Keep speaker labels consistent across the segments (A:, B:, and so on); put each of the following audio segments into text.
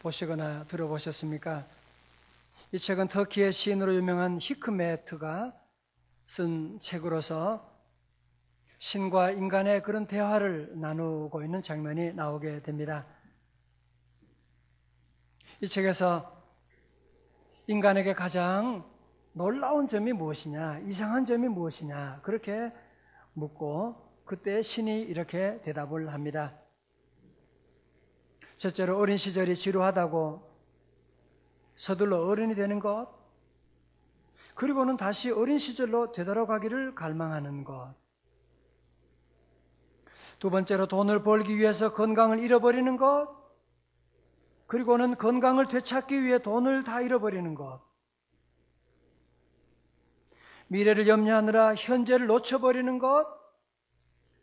A: 보시거나 들어보셨습니까? 이 책은 터키의 시인으로 유명한 히크메트가 쓴 책으로서 신과 인간의 그런 대화를 나누고 있는 장면이 나오게 됩니다. 이 책에서 인간에게 가장 놀라운 점이 무엇이냐, 이상한 점이 무엇이냐 그렇게 묻고 그때 신이 이렇게 대답을 합니다. 첫째로 어린 시절이 지루하다고 서둘러 어른이 되는 것, 그리고는 다시 어린 시절로 되돌아가기를 갈망하는 것, 두 번째로 돈을 벌기 위해서 건강을 잃어버리는 것, 그리고는 건강을 되찾기 위해 돈을 다 잃어버리는 것, 미래를 염려하느라 현재를 놓쳐버리는 것,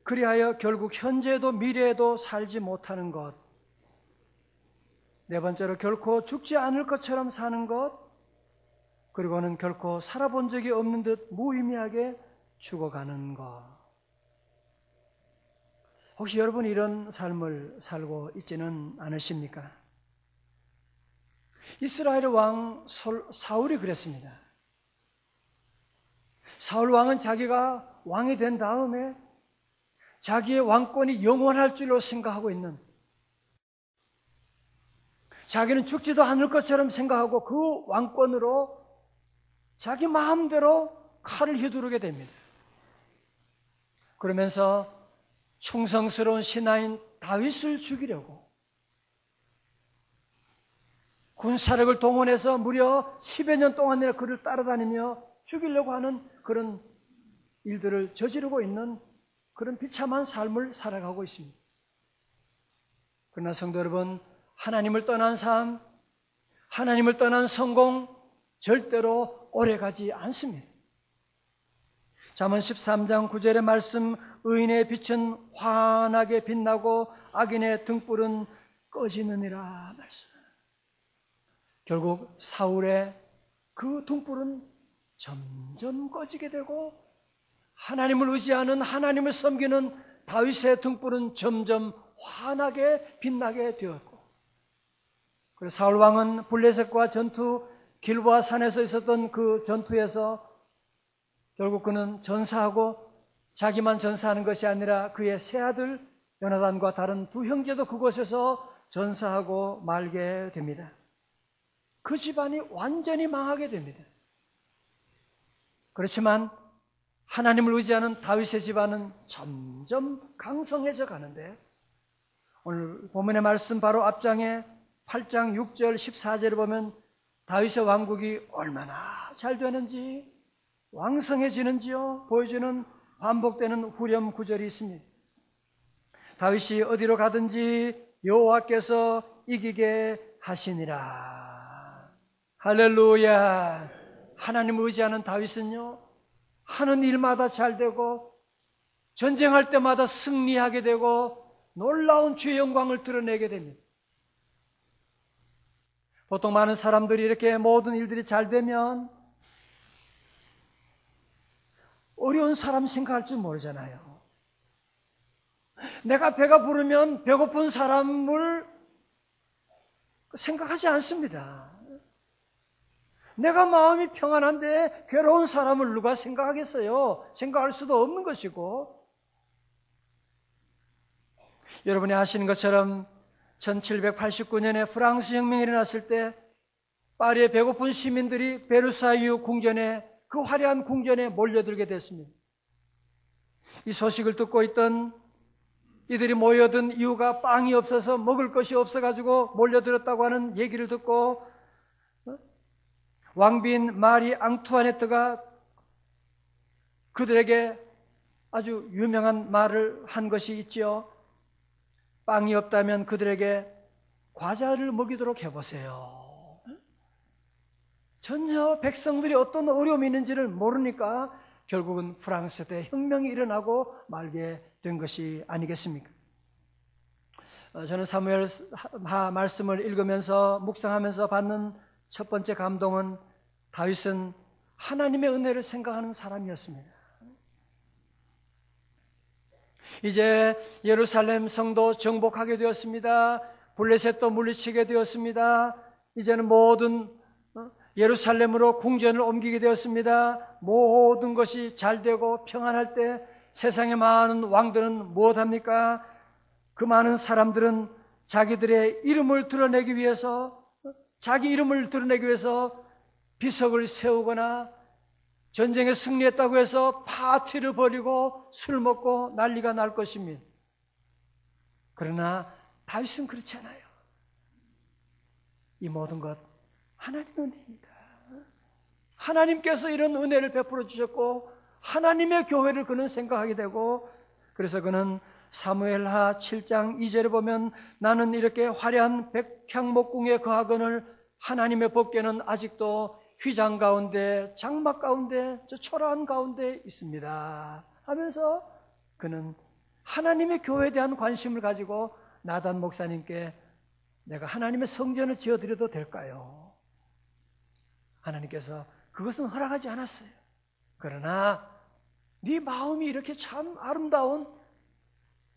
A: 그리하여 결국 현재에도 미래에도 살지 못하는 것, 네 번째로 결코 죽지 않을 것처럼 사는 것, 그리고는 결코 살아본 적이 없는 듯 무의미하게 죽어가는 것. 혹시 여러분 이런 삶을 살고 있지는 않으십니까? 이스라엘의 왕 사울이 그랬습니다. 사울 왕은 자기가 왕이 된 다음에 자기의 왕권이 영원할 줄로 생각하고 있는, 자기는 죽지도 않을 것처럼 생각하고 그 왕권으로 자기 마음대로 칼을 휘두르게 됩니다. 그러면서 충성스러운 신하인 다윗을 죽이려고 군사력을 동원해서 무려 10여 년 동안이나 그를 따라다니며 죽이려고 하는 그런 일들을 저지르고 있는 그런 비참한 삶을 살아가고 있습니다. 그러나 성도 여러분, 하나님을 떠난 삶, 하나님을 떠난 성공 절대로 오래가지 않습니다. 잠언 13장 9절의 말씀, 의인의 빛은 환하게 빛나고 악인의 등불은 꺼지느니라 말씀. 결국 사울의 그 등불은 점점 꺼지게 되고 하나님을 의지하는, 하나님을 섬기는 다윗의 등불은 점점 환하게 빛나게 되었고, 그래서 사울 왕은 블레셋과 전투, 길보아 산에서 있었던 그 전투에서 결국 그는 전사하고 자기만 전사하는 것이 아니라 그의 세 아들 요나단과 다른 두 형제도 그곳에서 전사하고 말게 됩니다. 그 집안이 완전히 망하게 됩니다. 그렇지만 하나님을 의지하는 다윗의 집안은 점점 강성해져 가는데, 오늘 본문의 말씀 바로 앞장에 8장 6절 14절을 보면 다윗의 왕국이 얼마나 잘 되는지, 왕성해지는지요 보여주는 반복되는 후렴 구절이 있습니다. 다윗이 어디로 가든지 여호와께서 이기게 하시니라. 할렐루야. 하나님을 의지하는 다윗은요, 하는 일마다 잘 되고 전쟁할 때마다 승리하게 되고 놀라운 주의 영광을 드러내게 됩니다. 보통 많은 사람들이 이렇게 모든 일들이 잘 되면 어려운 사람 생각할 줄 모르잖아요. 내가 배가 부르면 배고픈 사람을 생각하지 않습니다. 내가 마음이 평안한데 괴로운 사람을 누가 생각하겠어요? 생각할 수도 없는 것이고, 여러분이 아시는 것처럼 1789년에 프랑스 혁명이 일어났을 때 파리의 배고픈 시민들이 베르사유 궁전에, 그 화려한 궁전에 몰려들게 됐습니다. 이 소식을 듣고 있던 이들이 모여든 이유가 빵이 없어서 먹을 것이 없어가지고 몰려들었다고 하는 얘기를 듣고 왕비인 마리 앙투아네트가 그들에게 아주 유명한 말을 한 것이 있지요. 빵이 없다면 그들에게 과자를 먹이도록 해보세요. 전혀 백성들이 어떤 어려움이 있는지를 모르니까 결국은 프랑스 때 혁명이 일어나고 말게 된 것이 아니겠습니까? 저는 사무엘하 말씀을 읽으면서 묵상하면서 받는 첫 번째 감동은 다윗은 하나님의 은혜를 생각하는 사람이었습니다. 이제 예루살렘 성도 정복하게 되었습니다. 블레셋도 물리치게 되었습니다. 이제는 모든 예루살렘으로 궁전을 옮기게 되었습니다. 모든 것이 잘 되고 평안할 때 세상의 많은 왕들은 무엇합니까? 그 많은 사람들은 자기들의 이름을 드러내기 위해서, 자기 이름을 드러내기 위해서 비석을 세우거나 전쟁에 승리했다고 해서 파티를 벌이고 술 먹고 난리가 날 것입니다. 그러나 다윗은 그렇지 않아요. 이 모든 것 하나님의 은혜입니다. 하나님께서 이런 은혜를 베풀어 주셨고 하나님의 교회를 그는 생각하게 되고, 그래서 그는 사무엘하 7장 2절에 보면 나는 이렇게 화려한 백향목궁에 거하거늘 하나님의 법궤는 아직도 휘장 가운데, 장막 가운데, 저 초라한 가운데 있습니다 하면서 그는 하나님의 교회에 대한 관심을 가지고 나단 목사님께 내가 하나님의 성전을 지어드려도 될까요? 하나님께서 그것은 허락하지 않았어요. 그러나 네 마음이 이렇게 참 아름다운,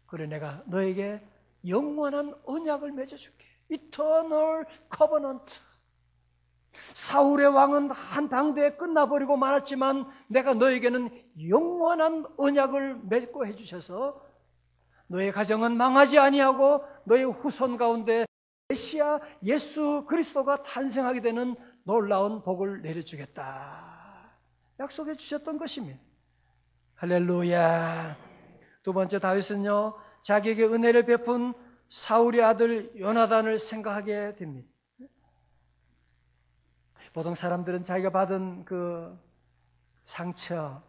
A: 그래 내가 너에게 영원한 언약을 맺어줄게. Eternal Covenant. 사울의 왕은 한 당대에 끝나버리고 말았지만 내가 너에게는 영원한 언약을 맺고 해주셔서 너의 가정은 망하지 아니하고 너의 후손 가운데 메시아 예수 그리스도가 탄생하게 되는 놀라운 복을 내려주겠다 약속해 주셨던 것입니다. 할렐루야. 두 번째, 다윗은요 자기에게 은혜를 베푼 사울의 아들 요나단을 생각하게 됩니다. 보통 사람들은 자기가 받은 그 상처,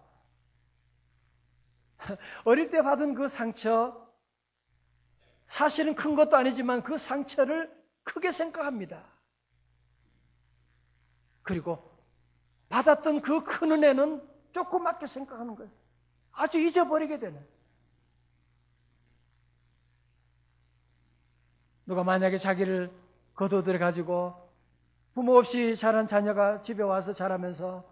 A: 어릴 때 받은 그 상처, 사실은 큰 것도 아니지만 그 상처를 크게 생각합니다. 그리고 받았던 그 큰 은혜는 조그맣게 생각하는 거예요. 아주 잊어버리게 되는. 누가 만약에 자기를 거둬들여 가지고 부모 없이 자란 자녀가 집에 와서 자라면서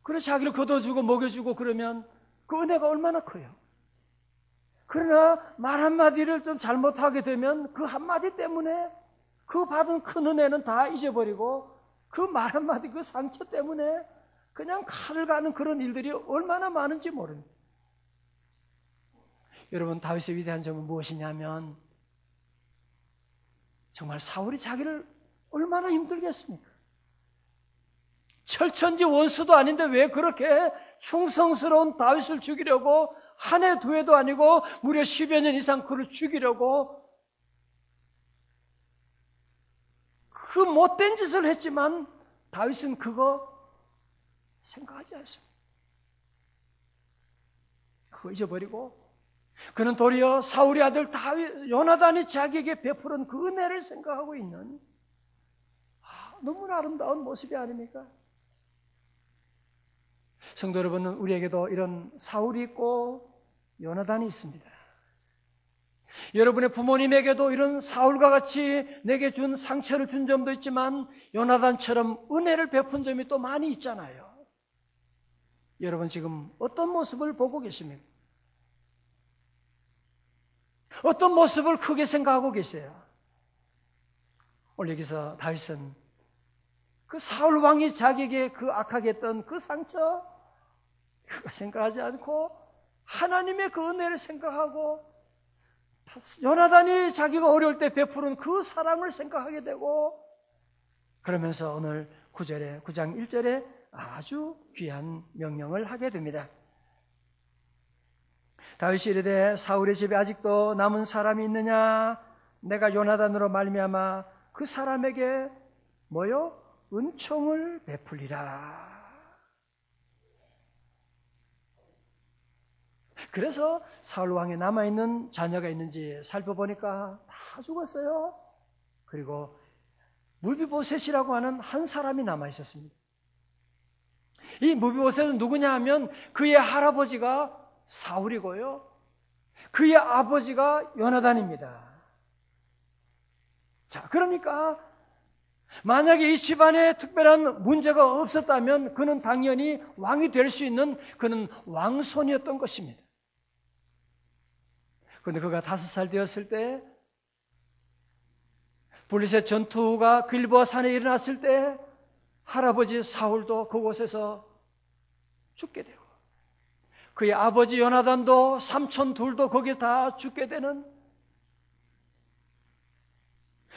A: 그래 자기를 거둬주고 먹여주고 그러면 그 은혜가 얼마나 커요. 그러나 말 한마디를 좀 잘못하게 되면 그 한마디 때문에 그 받은 큰 은혜는 다 잊어버리고 그 말 한마디 그 상처 때문에 그냥 칼을 가는 그런 일들이 얼마나 많은지 모릅니다. 여러분, 다윗의 위대한 점은 무엇이냐면 정말 사울이 자기를 얼마나 힘들게 했습니까? 철천지 원수도 아닌데 왜 그렇게 충성스러운 다윗을 죽이려고 한 해 두 해도 아니고 무려 10여 년 이상 그를 죽이려고 그 못된 짓을 했지만 다윗은 그거 생각하지 않습니다. 그거 잊어버리고 그는 도리어 사울의 아들 다윗, 요나단이 자기에게 베푸는 그 은혜를 생각하고 있는 너무나 아름다운 모습이 아닙니까? 성도 여러분은 우리에게도 이런 사울이 있고 요나단이 있습니다. 여러분의 부모님에게도 이런 사울과 같이 내게 준 상처를 준 점도 있지만 요나단처럼 은혜를 베푼 점이 또 많이 있잖아요. 여러분 지금 어떤 모습을 보고 계십니까? 어떤 모습을 크게 생각하고 계세요? 오늘 여기서 다윗은 그 사울 왕이 자기에게 그 악하게 했던 그 상처 그거 생각하지 않고 하나님의 그 은혜를 생각하고 요나단이 자기가 어려울 때 베푸는 그 사랑을 생각하게 되고 그러면서 오늘 9장 1절에 아주 귀한 명령을 하게 됩니다. 다윗이 이르되 사울의 집에 아직도 남은 사람이 있느냐? 내가 요나단으로 말미암아 그 사람에게 뭐요? 은총을 베풀리라. 그래서 사울 왕에 남아있는 자녀가 있는지 살펴보니까 다 죽었어요. 그리고 무비보셋이라고 하는 한 사람이 남아있었습니다. 이 무비보셋은 누구냐 하면 그의 할아버지가 사울이고요. 그의 아버지가 요나단입니다. 자, 그러니까 만약에 이 집안에 특별한 문제가 없었다면 그는 당연히 왕이 될 수 있는 그는 왕손이었던 것입니다. 그런데 그가 5살 되었을 때 블레셋 전투가 길보아 산에 일어났을 때 할아버지 사울도 그곳에서 죽게 되고 그의 아버지 요나단도 삼촌 둘도 거기에 다 죽게 되는,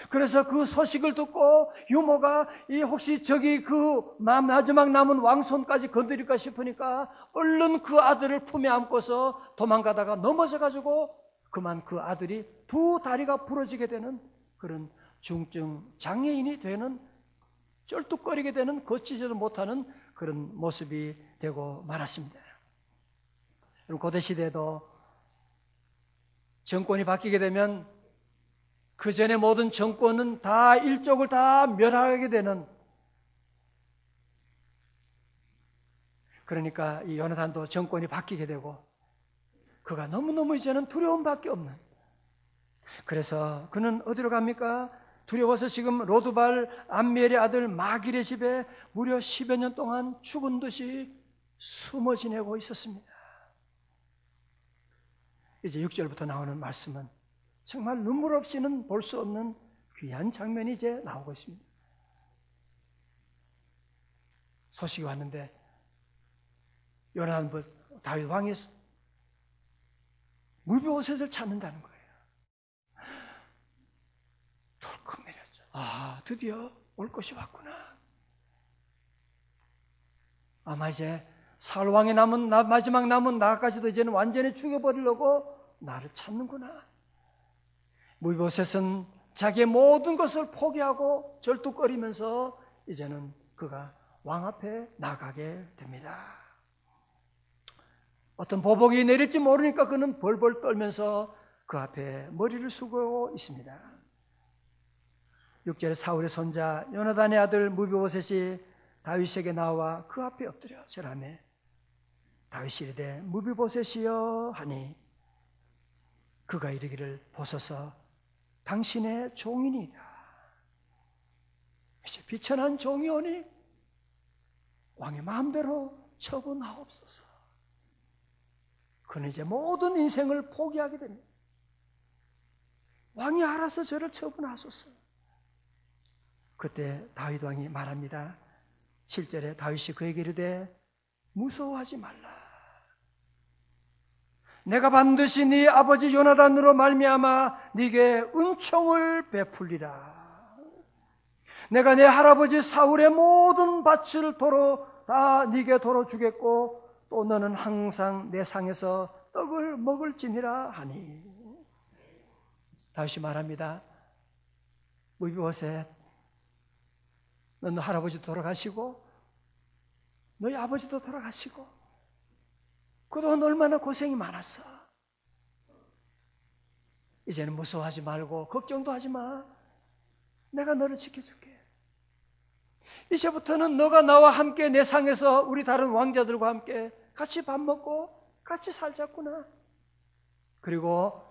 A: 그래서 그 소식을 듣고 유모가 혹시 저기 그 마지막 남은 왕손까지 건드릴까 싶으니까 얼른 그 아들을 품에 안고서 도망가다가 넘어져가지고 그만 그 아들이 2다리가 부러지게 되는 그런 중증 장애인이 되는, 쩔뚝거리게 되는, 걷지지도 못하는 그런 모습이 되고 말았습니다. 고대시대에도 정권이 바뀌게 되면 그 전에 모든 정권은 다 일족을 다 멸하게 되는, 그러니까 이 요나단도 정권이 바뀌게 되고 그가 너무너무 이제는 두려움밖에 없는, 그래서 그는 어디로 갑니까? 두려워서 지금 로두발 암미엘의 아들 마길의 집에 무려 10여 년 동안 죽은 듯이 숨어 지내고 있었습니다. 이제 6절부터 나오는 말씀은 정말 눈물 없이는 볼 수 없는 귀한 장면이 이제 나오고 있습니다. 소식이 왔는데 요나단 다윗 왕이 무비보셋을 찾는다는 거예요. 덜컥내렸죠. 아, 드디어 올 것이 왔구나. 아마 이제 사울 왕이 남은 마지막 남은 나까지도 이제는 완전히 죽여버리려고 나를 찾는구나. 무비보셋은 자기의 모든 것을 포기하고 절뚝거리면서 이제는 그가 왕 앞에 나가게 됩니다. 어떤 보복이 내릴지 모르니까 그는 벌벌 떨면서 그 앞에 머리를 숙이고 있습니다. 6절에 사울의 손자 요나단의 아들 무비보셋이 다윗에게 나와 그 앞에 엎드려 절하매 다윗이 이르되 무비보셋이여 하니 그가 이르기를 보소서 당신의 종이니이다. 이제 비천한 종이 오니 왕의 마음대로 처분하옵소서. 그는 이제 모든 인생을 포기하게 됩니다. 왕이 알아서 저를 처분하소서. 그때 다윗 왕이 말합니다. 7절에 다윗이 그에게 이르되 무서워하지 말라. 내가 반드시 네 아버지 요나단으로 말미암아 네게 은총을 베풀리라. 내가 내 할아버지 사울의 모든 밭을 도로 다 네게 도로 주겠고 또 너는 항상 내 상에서 떡을 먹을지니라 하니. 다윗이 말합니다. 무비보셋, 너 할아버지도 돌아가시고 너희 아버지도 돌아가시고 그동안 얼마나 고생이 많았어. 이제는 무서워하지 말고 걱정도 하지 마. 내가 너를 지켜줄게. 이제부터는 너가 나와 함께 내 상에서 우리 다른 왕자들과 함께 같이 밥 먹고 같이 살자꾸나. 그리고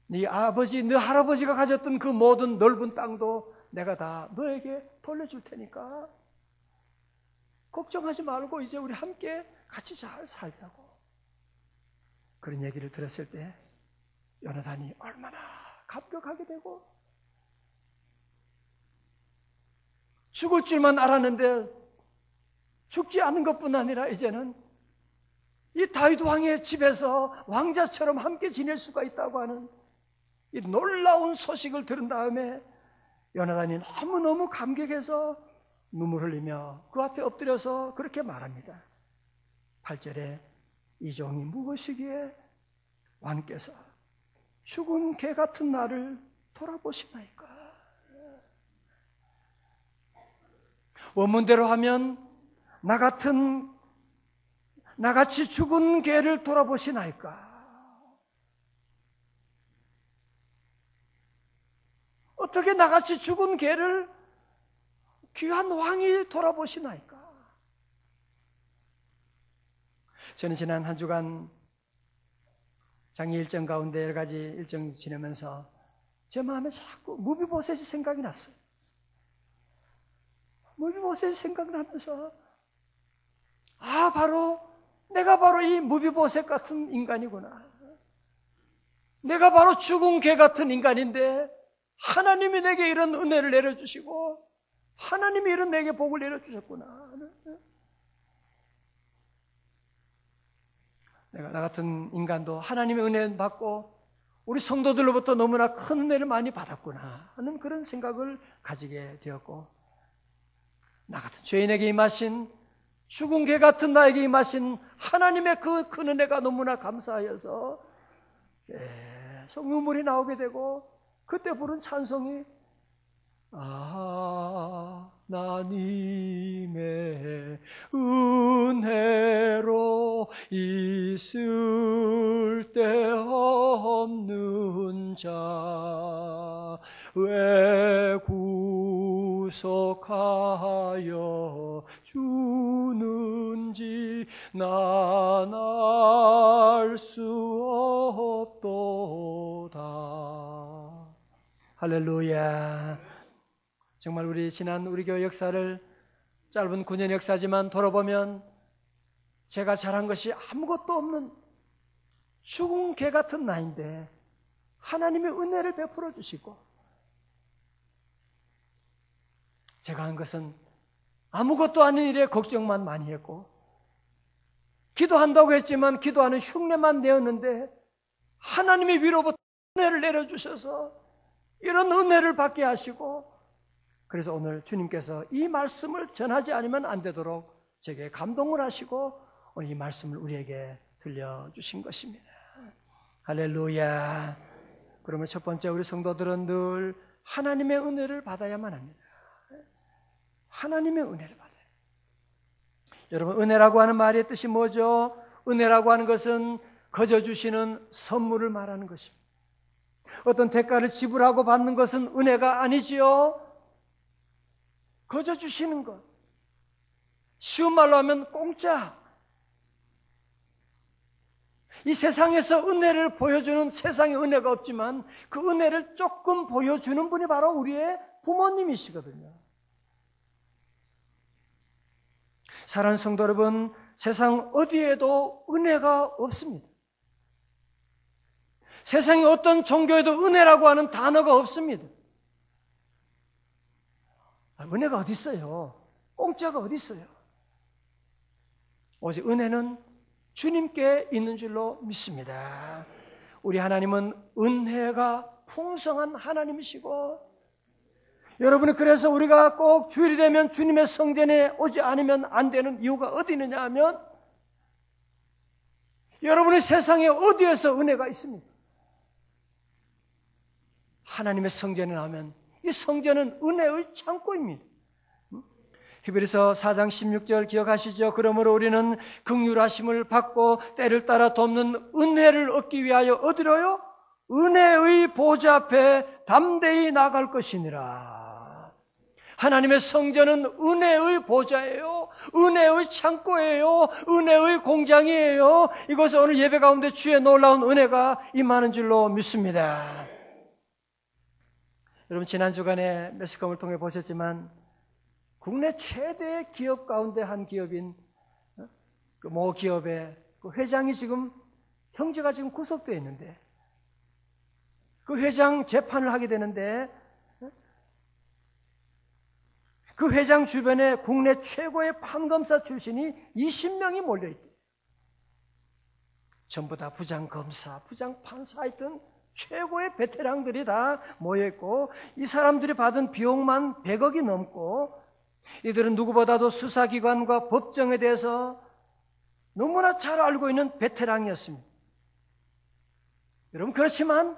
A: 네 아버지, 네 할아버지가 가졌던 그 모든 넓은 땅도 내가 다 너에게 돌려줄 테니까 걱정하지 말고 이제 우리 함께 같이 잘 살자고. 그런 얘기를 들었을 때 요나단이 얼마나 감격하게 되고 죽을 줄만 알았는데 죽지 않은 것뿐 아니라 이제는 이 다윗 왕의 집에서 왕자처럼 함께 지낼 수가 있다고 하는 이 놀라운 소식을 들은 다음에 요나단이 너무너무 감격해서 눈물 흘리며 그 앞에 엎드려서 그렇게 말합니다. 8절에 이 종이 무엇이기에 왕께서 죽은 개 같은 나를 돌아보시나이까. 원문대로 하면 나같이 죽은 개를 돌아보시나이까. 어떻게 나같이 죽은 개를 귀한 왕이 돌아보시나이까. 저는 지난 한 주간 장례 일정 가운데 여러 가지 일정 지내면서 제 마음에 자꾸 무비보셋이 생각이 났어요. 무비보셋이 생각나면서 내가 바로 이 무비보셋 같은 인간이구나. 내가 바로 죽은 개 같은 인간인데 하나님이 내게 이런 은혜를 내려주시고 하나님이 이런 내게 복을 내려주셨구나. 내가 나 같은 인간도 하나님의 은혜 받고 우리 성도들로부터 너무나 큰 은혜를 많이 받았구나 하는 그런 생각을 가지게 되었고, 나 같은 죄인에게 임하신, 죽은 개 같은 나에게 임하신 하나님의 그 큰 은혜가 너무나 감사하여서 계속 눈물이 나오게 되고, 그때 부른 찬송이 하나님의 은혜로 있을 데 없는 자 왜 구속하여 주는지 난 알 수 없도다. 할렐루야. 정말 우리 지난 우리 교회 역사를, 짧은 9년 역사지만 돌아보면 제가 잘한 것이 아무것도 없는 죽은 개 같은 나인데 하나님의 은혜를 베풀어 주시고, 제가 한 것은 아무것도 아닌 일에 걱정만 많이 했고, 기도한다고 했지만 기도하는 흉내만 내었는데 하나님이 위로부터 은혜를 내려주셔서 이런 은혜를 받게 하시고, 그래서 오늘 주님께서 이 말씀을 전하지 않으면 안 되도록 제게 감동을 하시고 오늘 이 말씀을 우리에게 들려주신 것입니다. 할렐루야. 그러면 첫 번째, 우리 성도들은 늘 하나님의 은혜를 받아야만 합니다. 하나님의 은혜를 받아요. 여러분, 은혜라고 하는 말의 뜻이 뭐죠? 은혜라고 하는 것은 거저 주시는 선물을 말하는 것입니다. 어떤 대가를 지불하고 받는 것은 은혜가 아니지요. 거저 주시는 것, 쉬운 말로 하면 공짜. 이 세상에서 은혜를 보여주는 세상에 은혜가 없지만 그 은혜를 조금 보여주는 분이 바로 우리의 부모님이시거든요. 사랑하는 성도 여러분, 세상 어디에도 은혜가 없습니다. 세상의 어떤 종교에도 은혜라고 하는 단어가 없습니다. 은혜가 어디 있어요? 공짜가 어디 있어요? 오직 은혜는 주님께 있는 줄로 믿습니다. 우리 하나님은 은혜가 풍성한 하나님이시고, 여러분이 그래서 우리가 꼭 주일이 되면 주님의 성전에 오지 않으면 안 되는 이유가 어디 있느냐 하면, 여러분의 세상에 어디에서 은혜가 있습니까? 하나님의 성전에 나오면 이 성전은 은혜의 창고입니다. 히브리서 4장 16절 기억하시죠? 그러므로 우리는 긍휼하심을 받고 때를 따라 돕는 은혜를 얻기 위하여 어디로요? 은혜의 보좌 앞에 담대히 나갈 것이니라. 하나님의 성전은 은혜의 보좌예요. 은혜의 창고예요. 은혜의 공장이에요. 이것은 오늘 예배 가운데 주의 놀라운 은혜가 임하는 줄로 믿습니다. 여러분, 지난 주간에 매스컴을 통해 보셨지만 국내 최대 기업 가운데 한 기업인 그 모 기업의 그 회장이 지금, 형제가 지금 구속되어 있는데, 그 회장 재판을 하게 되는데 그 회장 주변에 국내 최고의 판검사 출신이 20명이 몰려있대요. 전부 다 부장검사, 부장판사, 하여튼 최고의 베테랑들이 다 모여있고, 이 사람들이 받은 비용만 100억이 넘고, 이들은 누구보다도 수사기관과 법정에 대해서 너무나 잘 알고 있는 베테랑이었습니다. 여러분, 그렇지만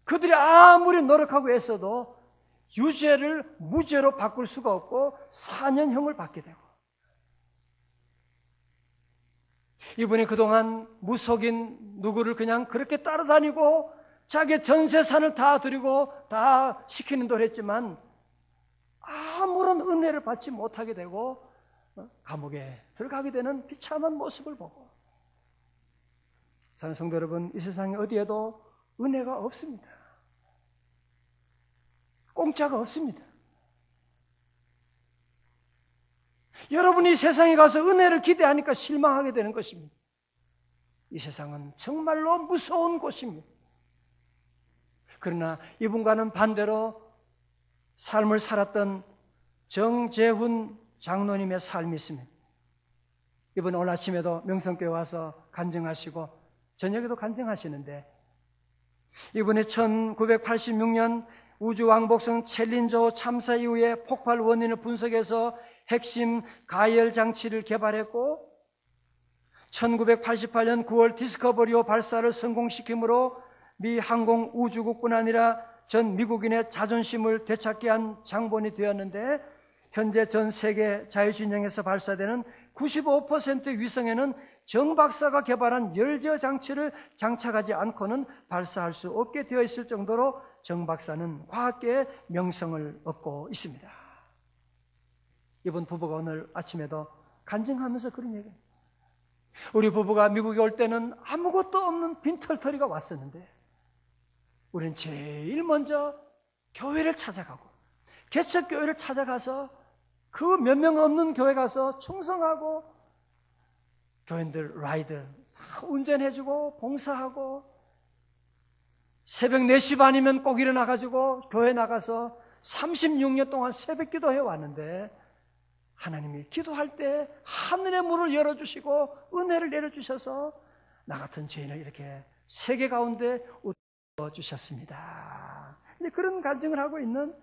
A: 그들이 아무리 노력하고 애써도 유죄를 무죄로 바꿀 수가 없고 4년형을 받게 되고, 이분이 그동안 무속인 누구를 그냥 그렇게 따라다니고 자기의 전 재산을 다 드리고 다 시키는 대로 했지만 아무런 은혜를 받지 못하게 되고 감옥에 들어가게 되는 비참한 모습을 보고, 사랑하는 성도 여러분, 이 세상에 어디에도 은혜가 없습니다. 공짜가 없습니다. 여러분이 세상에 가서 은혜를 기대하니까 실망하게 되는 것입니다. 이 세상은 정말로 무서운 곳입니다. 그러나 이분과는 반대로 삶을 살았던 정재훈 장로님의 삶이 있습니다. 이분 오늘 아침에도 명성교회 와서 간증하시고 저녁에도 간증하시는데, 이분이 1986년 우주왕복선 챌린저 참사 이후에 폭발 원인을 분석해서 핵심 가열 장치를 개발했고, 1988년 9월 디스커버리호 발사를 성공시킴으로 미 항공 우주국뿐 아니라 전 미국인의 자존심을 되찾게 한 장본이 되었는데, 현재 전 세계 자유진영에서 발사되는 95% 위성에는 정 박사가 개발한 열저 장치를 장착하지 않고는 발사할 수 없게 되어 있을 정도로 정 박사는 과학계의 명성을 얻고 있습니다. 이번 부부가 오늘 아침에도 간증하면서 그런 얘기예요. 우리 부부가 미국에 올 때는 아무것도 없는 빈털터리가 왔었는데, 우리는 제일 먼저 교회를 찾아가고 개척교회를 찾아가서 그 몇 명 없는 교회 가서 충성하고 교인들 라이드 다 운전해주고 봉사하고, 새벽 4시 반이면 꼭 일어나가지고 교회 나가서 36년 동안 새벽 기도해 왔는데, 하나님이 기도할 때 하늘의 문을 열어주시고 은혜를 내려주셔서 나 같은 죄인을 이렇게 세계 가운데 주셨습니다. 그런 간증을 하고 있는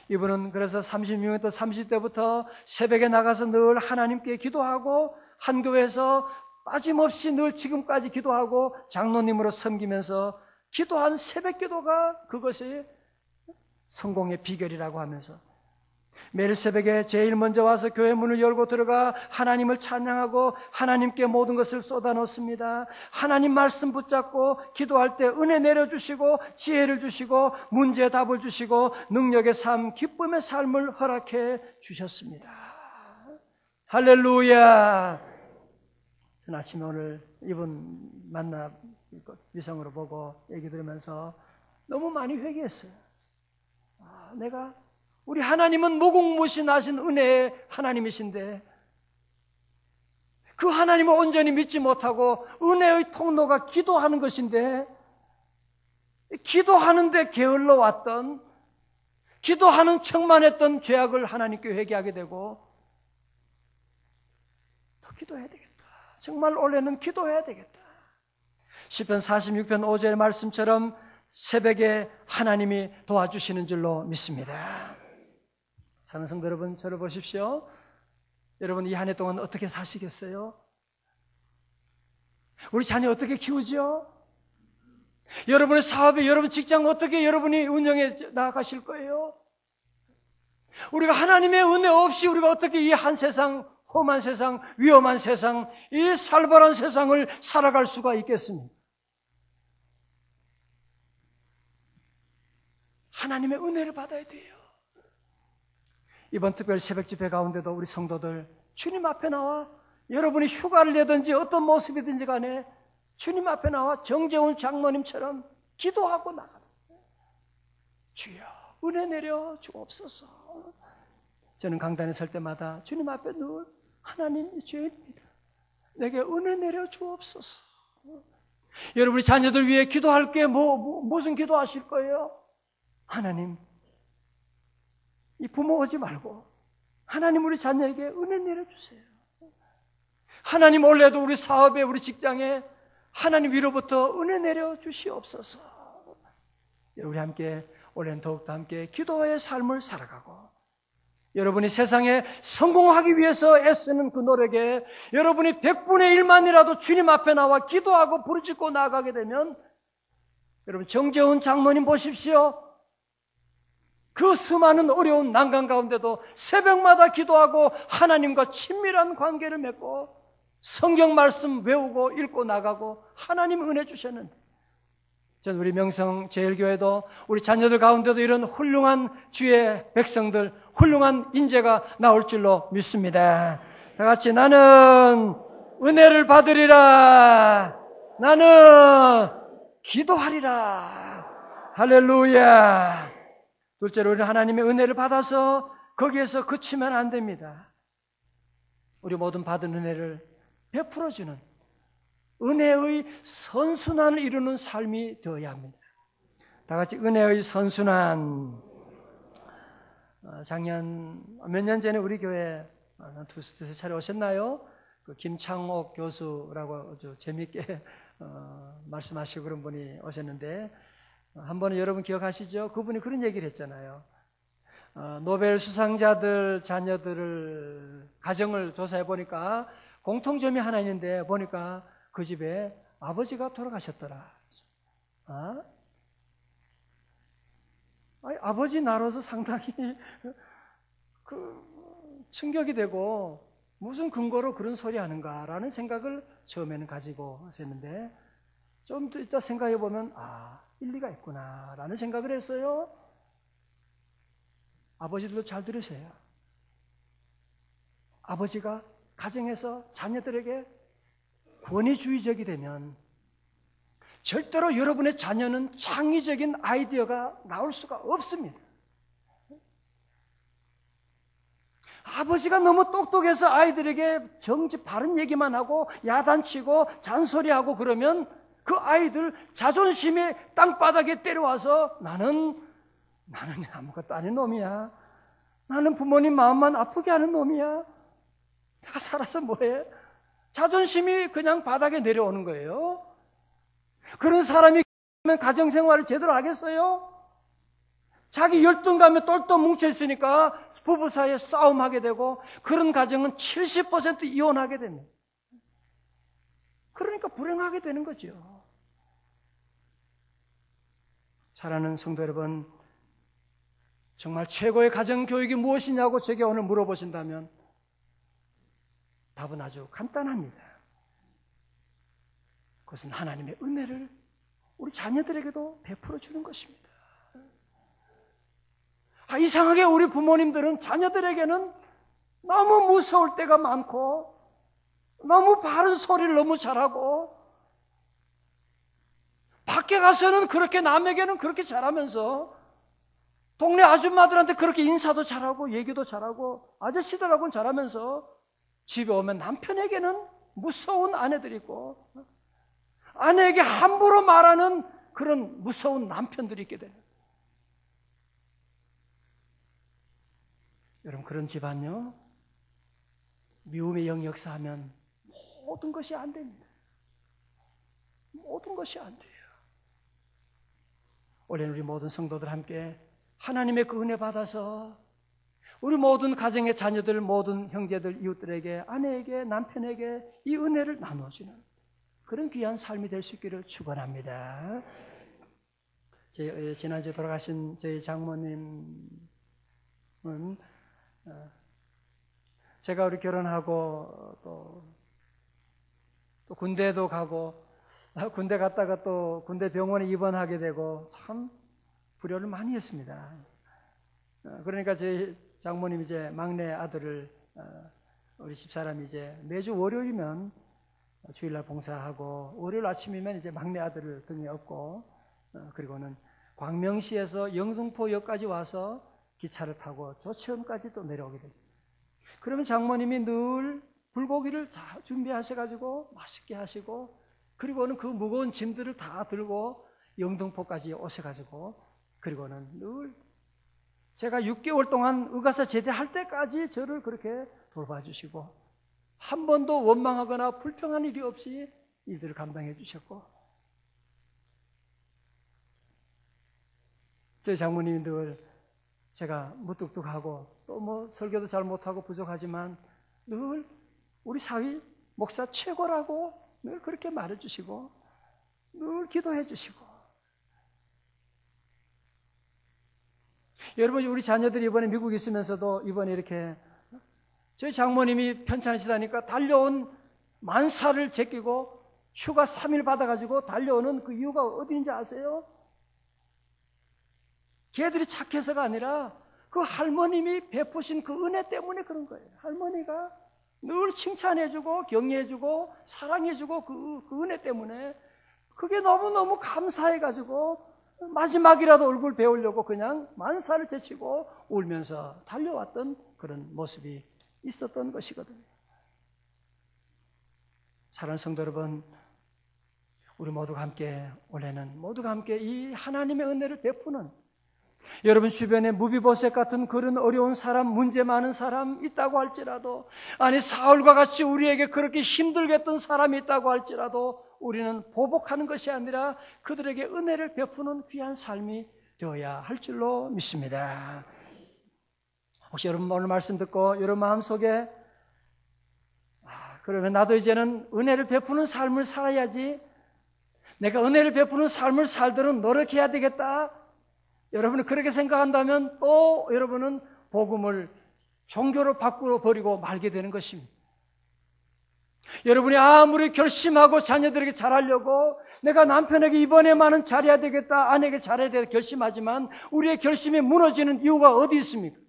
A: 이분은, 그래서 36년 또 30대부터 새벽에 나가서 늘 하나님께 기도하고 한 교회에서 빠짐없이 늘 지금까지 기도하고 장로님으로 섬기면서 기도한 새벽 기도가 그것이 성공의 비결이라고 하면서 매일 새벽에 제일 먼저 와서 교회 문을 열고 들어가 하나님을 찬양하고 하나님께 모든 것을 쏟아놓습니다. 하나님 말씀 붙잡고 기도할 때 은혜 내려주시고 지혜를 주시고 문제 답을 주시고 능력의 삶, 기쁨의 삶을 허락해 주셨습니다. 할렐루야. 저는 아침에 오늘 이분 만나 위성으로 보고 얘기 들으면서 너무 많이 회개했어요. 내가, 우리 하나님은 무궁무진하신 은혜의 하나님이신데 그 하나님을 온전히 믿지 못하고 은혜의 통로가 기도하는 것인데, 기도하는데 게을러 왔던, 기도하는 척만 했던 죄악을 하나님께 회개하게 되고, 더 기도해야 되겠다, 정말 올해는 기도해야 되겠다. 시편 46편 5절의 말씀처럼 새벽에 하나님이 도와주시는 줄로 믿습니다. 사랑하는 성도 여러분, 저를 보십시오. 여러분 이 한 해 동안 어떻게 사시겠어요? 우리 자녀 어떻게 키우죠? 여러분의 사업에, 여러분 직장 어떻게 여러분이 운영해 나가실 거예요? 우리가 하나님의 은혜 없이 우리가 어떻게 이 한 세상, 험한 세상, 위험한 세상, 이 살벌한 세상을 살아갈 수가 있겠습니까? 하나님의 은혜를 받아야 돼요. 이번 특별 새벽 집회 가운데도 우리 성도들 주님 앞에 나와, 여러분이 휴가를 내든지 어떤 모습이든지 간에 주님 앞에 나와 정재훈 장로님처럼 기도하고 나가는, 주여 은혜 내려 주옵소서. 저는 강단에 설 때마다 주님 앞에 늘 하나님 죄인입니다, 내게 은혜 내려 주옵소서. 여러분이 자녀들 위해 기도할 게 무슨 기도하실 거예요? 하나님, 이 부모 오지 말고 하나님 우리 자녀에게 은혜 내려주세요. 하나님 올해도 우리 사업에, 우리 직장에 하나님 위로부터 은혜 내려주시옵소서. 우리 함께 올해는 더욱더 함께 기도의 삶을 살아가고, 여러분이 세상에 성공하기 위해서 애쓰는 그 노력에 여러분이 100분의 1만이라도 주님 앞에 나와 기도하고 부르짖고 나아가게 되면, 여러분 정재훈 장로님 보십시오. 그 수많은 어려운 난간 가운데도 새벽마다 기도하고 하나님과 친밀한 관계를 맺고 성경 말씀 외우고 읽고 나가고 하나님 은혜 주셨는데, 전 우리 명성제일교회도 우리 자녀들 가운데도 이런 훌륭한 주의 백성들, 훌륭한 인재가 나올 줄로 믿습니다. 다 같이 나는 은혜를 받으리라, 나는 기도하리라. 할렐루야. 둘째로 우리는 하나님의 은혜를 받아서 거기에서 그치면 안 됩니다. 우리 모든 받은 은혜를 베풀어주는, 은혜의 선순환을 이루는 삶이 되어야 합니다. 다 같이 은혜의 선순환. 작년 몇 년 전에 우리 교회 두세 차례 오셨나요? 그 김창옥 교수라고 아주 재미있게 말씀하시고 그런 분이 오셨는데, 한 번은 여러분 기억하시죠? 그분이 그런 얘기를 했잖아요. 노벨 수상자들 자녀들을 가정을 조사해 보니까 공통점이 하나 있는데, 보니까 그 집에 아버지가 돌아가셨더라. 아버지 나로서 상당히 충격이 되고, 무슨 근거로 그런 소리 하는가라는 생각을 처음에는 가지고 있었는데, 좀 더 이따 생각해 보면 일리가 있구나라는 생각을 했어요. 아버지들도 잘 들으세요. 아버지가 가정에서 자녀들에게 권위주의적이 되면 절대로 여러분의 자녀는 창의적인 아이디어가 나올 수가 없습니다. 아버지가 너무 똑똑해서 아이들에게 정지 바른 얘기만 하고 야단치고 잔소리하고 그러면 그 아이들 자존심이 땅바닥에 때려와서 나는 아무것도 아닌 놈이야. 나는 부모님 마음만 아프게 하는 놈이야. 내가 살아서 뭐해? 자존심이 그냥 바닥에 내려오는 거예요. 그런 사람이 가정생활을 제대로 하겠어요? 자기 열등감에 똘똘 뭉쳐있으니까 부부 사이에 싸움하게 되고, 그런 가정은 70% 이혼하게 됩니다. 그러니까 불행하게 되는 거죠. 사랑하는 성도 여러분, 정말 최고의 가정교육이 무엇이냐고 제게 오늘 물어보신다면 답은 아주 간단합니다. 그것은 하나님의 은혜를 우리 자녀들에게도 베풀어 주는 것입니다. 이상하게 우리 부모님들은 자녀들에게는 너무 무서울 때가 많고, 너무 바른 소리를 너무 잘하고, 밖에 가서는 그렇게 남에게는 그렇게 잘하면서 동네 아줌마들한테 그렇게 인사도 잘하고 얘기도 잘하고 아저씨들하고는 잘하면서 집에 오면 남편에게는 무서운 아내들이 있고, 아내에게 함부로 말하는 그런 무서운 남편들이 있게 돼요. 여러분, 그런 집안요, 미움의 영이 역사하면 모든 것이 안 됩니다. 모든 것이 안 돼요. 올해는 우리 모든 성도들 함께 하나님의 그 은혜 받아서 우리 모든 가정의 자녀들, 모든 형제들, 이웃들에게, 아내에게, 남편에게 이 은혜를 나눠주는 그런 귀한 삶이 될 수 있기를 축원합니다. 지난주에 돌아가신 저희 장모님은 제가 우리 결혼하고 또 군대도 가고, 군대 갔다가 또 군대 병원에 입원하게 되고 참 불효를 많이 했습니다. 그러니까 제 장모님 이제 막내 아들을 우리 집사람이 이제 매주 월요일이면 주일날 봉사하고, 월요일 아침이면 이제 막내 아들을 등에 업고, 그리고는 광명시에서 영등포역까지 와서 기차를 타고 조치원까지 또 내려오게 됩니다. 그러면 장모님이 늘 불고기를 다 준비하셔가지고 맛있게 하시고, 그리고는 그 무거운 짐들을 다 들고 영등포까지 오셔가지고, 그리고는 늘 제가 6개월 동안 의가사 제대할 때까지 저를 그렇게 돌봐주시고, 한 번도 원망하거나 불평한 일이 없이 일들을 감당해 주셨고, 저희 장모님이 늘 제가 무뚝뚝하고 또 뭐 설교도 잘 못하고 부족하지만 늘 우리 사위 목사 최고라고 늘 그렇게 말해주시고, 늘 기도해 주시고. 여러분, 우리 자녀들이 이번에 미국에 있으면서도 이번에 이렇게 저희 장모님이 편찮으시다니까 달려온 만사를 제끼고 휴가 3일 받아가지고 달려오는 그 이유가 어디인지 아세요? 걔들이 착해서가 아니라 그 할머님이 베푸신 그 은혜 때문에 그런 거예요. 할머니가 늘 칭찬해주고 격려해주고 사랑해주고 그 은혜 때문에 그게 너무너무 감사해가지고 마지막이라도 얼굴 배우려고 그냥 만사를 제치고 울면서 달려왔던 그런 모습이 있었던 것이거든요. 사랑하는 성도 여러분, 우리 모두가 함께 올해는 모두가 함께 이 하나님의 은혜를 베푸는, 여러분 주변에 무비보셋 같은 그런 어려운 사람, 문제 많은 사람 있다고 할지라도, 아니 사울과 같이 우리에게 그렇게 힘들게 했던 사람이 있다고 할지라도 우리는 보복하는 것이 아니라 그들에게 은혜를 베푸는 귀한 삶이 되어야 할 줄로 믿습니다. 혹시 여러분 오늘 말씀 듣고 여러분 마음속에 그러면 나도 이제는 은혜를 베푸는 삶을 살아야지, 내가 은혜를 베푸는 삶을 살도록 노력해야 되겠다, 여러분이 그렇게 생각한다면 또 여러분은 복음을 종교로 바꾸어 버리고 말게 되는 것입니다. 여러분이 아무리 결심하고 자녀들에게 잘하려고 내가 남편에게 이번에만은 잘해야 되겠다, 아내에게 잘해야 되겠다 결심하지만 우리의 결심이 무너지는 이유가 어디 있습니까?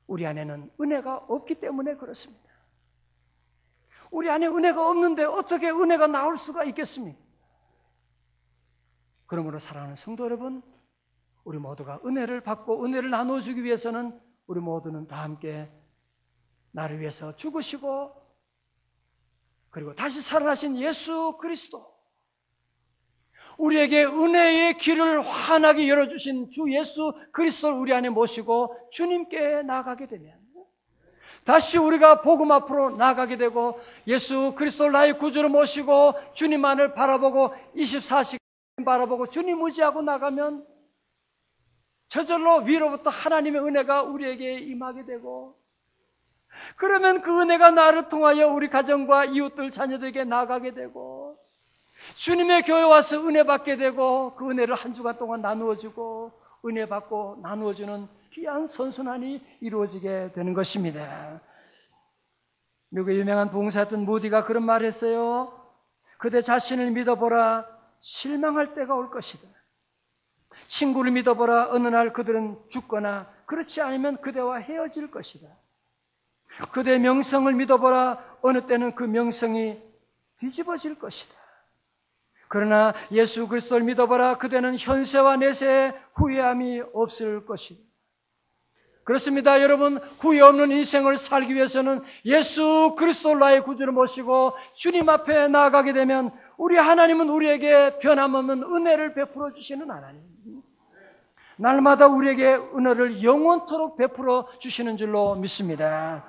A: 우리 안에는 은혜가 없기 때문에 그렇습니다. 우리 안에 은혜가 없는데 어떻게 은혜가 나올 수가 있겠습니까? 그러므로 사랑하는 성도 여러분, 우리 모두가 은혜를 받고 은혜를 나눠주기 위해서는 우리 모두는 다 함께 나를 위해서 죽으시고 그리고 다시 살아나신 예수 그리스도, 우리에게 은혜의 길을 환하게 열어주신 주 예수 그리스도를 우리 안에 모시고 주님께 나아가게 되면 다시 우리가 복음 앞으로 나아가게 되고 예수 그리스도를 나의 구주로 모시고 주님만을 바라보고 24시간 바라보고 주님 의지하고 나가면 저절로 위로부터 하나님의 은혜가 우리에게 임하게 되고, 그러면 그 은혜가 나를 통하여 우리 가정과 이웃들 자녀들에게 나아가게 되고 주님의 교회 와서 은혜 받게 되고 그 은혜를 한 주간 동안 나누어주고 은혜 받고 나누어주는 귀한 선순환이 이루어지게 되는 것입니다. 미국의 유명한 부흥사였던 무디가 그런 말을 했어요. 그대 자신을 믿어보라, 실망할 때가 올 것이다. 친구를 믿어보라, 어느 날 그들은 죽거나 그렇지 않으면 그대와 헤어질 것이다. 그대 명성을 믿어보라, 어느 때는 그 명성이 뒤집어질 것이다. 그러나 예수 그리스도를 믿어보라, 그대는 현세와 내세에 후회함이 없을 것이다. 그렇습니다. 여러분, 후회 없는 인생을 살기 위해서는 예수 그리스도를 나의 구주로 모시고 주님 앞에 나아가게 되면 우리 하나님은 우리에게 변함없는 은혜를 베풀어 주시는 하나님, 날마다 우리에게 은혜를 영원토록 베풀어 주시는 줄로 믿습니다.